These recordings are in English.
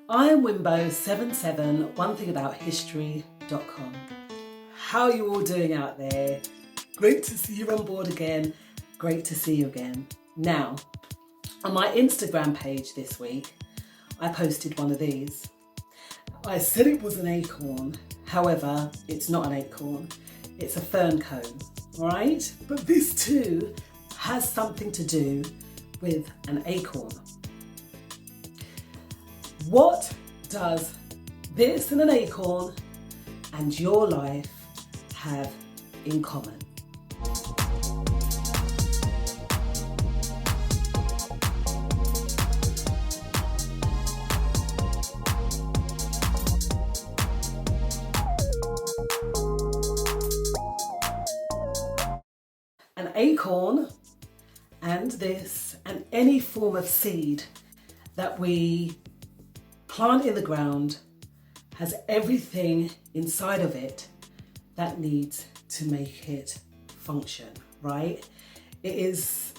I'm Wimbo77, onethingabouthistory.com. How are you all doing out there? Great to see you on board again. Great to see you again. Now, on my Instagram page this week, I posted one of these. I said it was an acorn. However, it's not an acorn. It's a fern cone, all right? But this too has something to do with an acorn. What does this and an acorn and your life have in common? An acorn and this and any form of seed that we plant in the ground has everything inside of it that needs to make it function, right? It is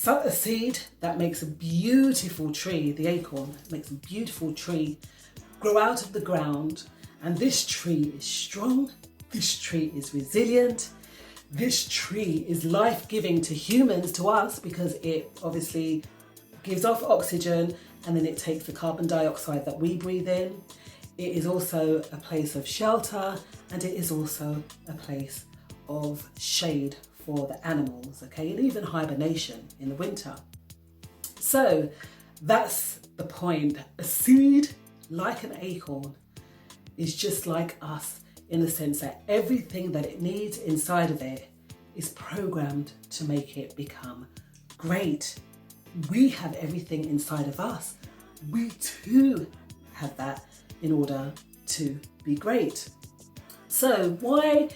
a seed that makes a beautiful tree. The acorn makes a beautiful tree grow out of the ground, and this tree is strong, this tree is resilient, this tree is life-giving to humans, to us, because it obviously gives off oxygen and then it takes the carbon dioxide that we breathe in. It is also a place of shelter, and it is also a place of shade for the animals, okay, and even hibernation in the winter. So that's the point. A seed, like an acorn, is just like us in the sense that everything that it needs inside of it is programmed to make it become great. We have everything inside of us. We too have that in order to be great. So why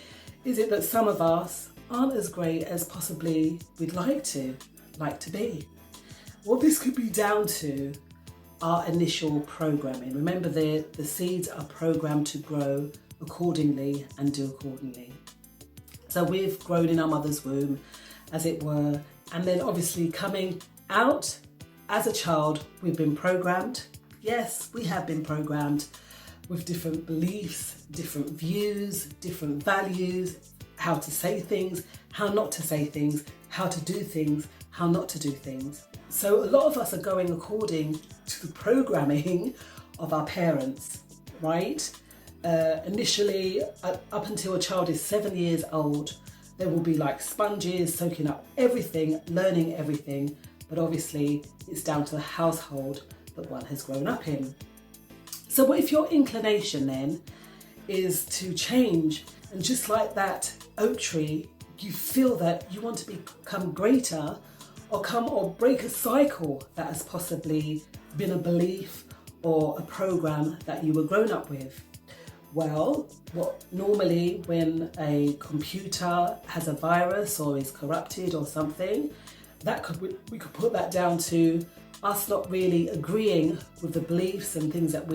is it that some of us aren't as great as possibly we'd like to be? Well, this could be down to our initial programming. Remember, the seeds are programmed to grow accordingly and do accordingly. So we've grown in our mother's womb, as it were, and then obviously coming out as a child, we've been programmed. Yes, we have been programmed with different beliefs, different views, different values, how to say things, how not to say things, how to do things, how not to do things. So a lot of us are going according to the programming of our parents, right? Initially, up until a child is 7 years old, they will be like sponges, soaking up everything, learning everything. But obviously, it's down to the household that one has grown up in. So what if your inclination then is to change, and just like that oak tree, you feel that you want to become greater or break a cycle that has possibly been a belief or a program that you were grown up with? Well, what normally when a computer has a virus or is corrupted or something, we could put that down to us not really agreeing with the beliefs and things that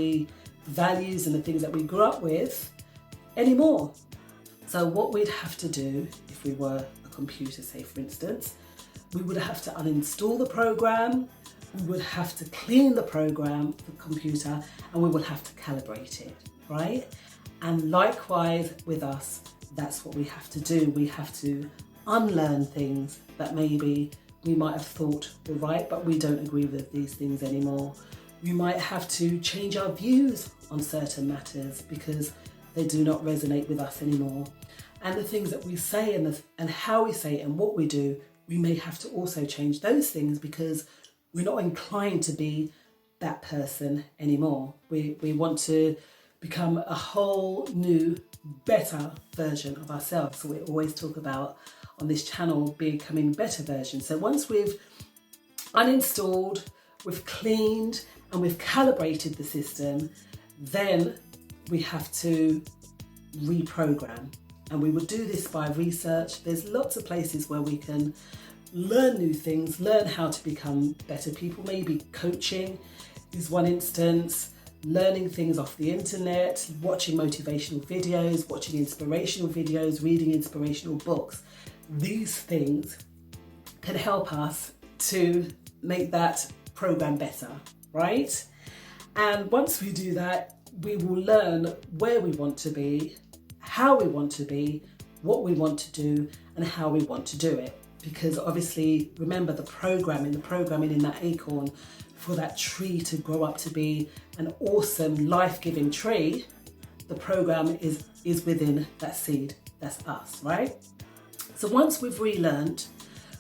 values and the things that we grew up with anymore. So what we'd have to do if we were a computer, say for instance, we would have to uninstall the program, we would have to clean the program, the computer, and we would have to calibrate it, right? And likewise with us, that's what we have to do. We have to unlearn things that maybe we might have thought were right, but we don't agree with these things anymore. We might have to change our views on certain matters because they do not resonate with us anymore. And the things that we say and how we say it and what we do, we may have to also change those things because we're not inclined to be that person anymore. We want to become a whole new, better version of ourselves. So we always talk about on this channel becoming better versions. So once we've uninstalled, we've cleaned and we've calibrated the system, then we have to reprogram. And we would do this by research. There's lots of places where we can learn new things, learn how to become better people. Maybe coaching is one instance, learning things off the internet, watching motivational videos, watching inspirational videos, reading inspirational books. These things can help us to make that program better, right? And once we do that, we will learn where we want to be, how we want to be, what we want to do, and how we want to do it. Because obviously, remember the programming in that acorn for that tree to grow up to be an awesome, life-giving tree, the program is within that seed. That's us, right? So once we've relearned,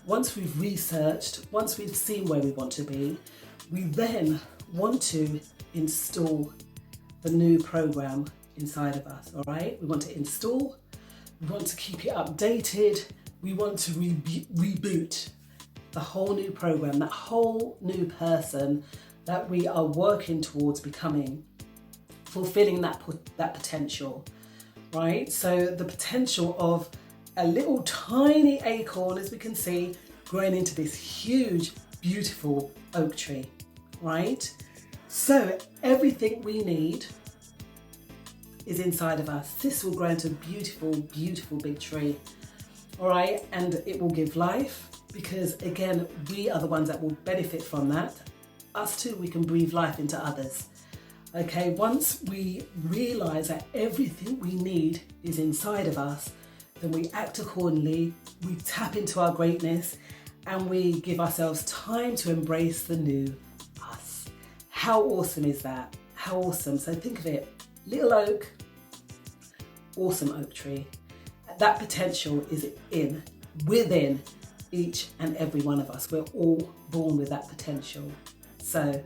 once we've researched, once we've seen where we want to be, we then want to install the new program inside of us, all right? We want to install, we want to keep it updated, we want to reboot the whole new program, that whole new person that we are working towards becoming, fulfilling that potential, right? So the potential of a little tiny acorn, as we can see, growing into this huge, beautiful oak tree, right? So everything we need is inside of us. This will grow into a beautiful, beautiful big tree, all right? And it will give life because, again, we are the ones that will benefit from that. Us too, we can breathe life into others. Okay, once we realize that everything we need is inside of us, then we act accordingly, we tap into our greatness, and we give ourselves time to embrace the new us. How awesome is that? How awesome. So think of it, little oak, awesome oak tree. That potential is within each and every one of us. We're all born with that potential. So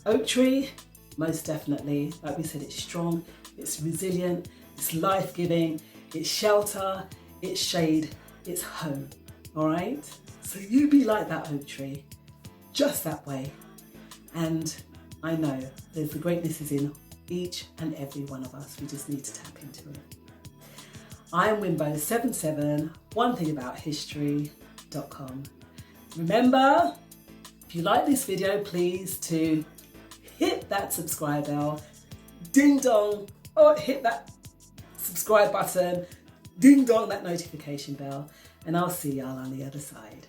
oak tree, most definitely, like we said, it's strong, it's resilient, it's life-giving, it's shelter, it's shade, it's home, all right? So you be like that oak tree, just that way. And I know there's the greatness is in each and every one of us. We just need to tap into it. I am Wimbo77, onethingabouthistory.com. Remember, if you like this video, please to hit that subscribe bell, ding dong, or hit that subscribe button, ding dong that notification bell, and I'll see y'all on the other side.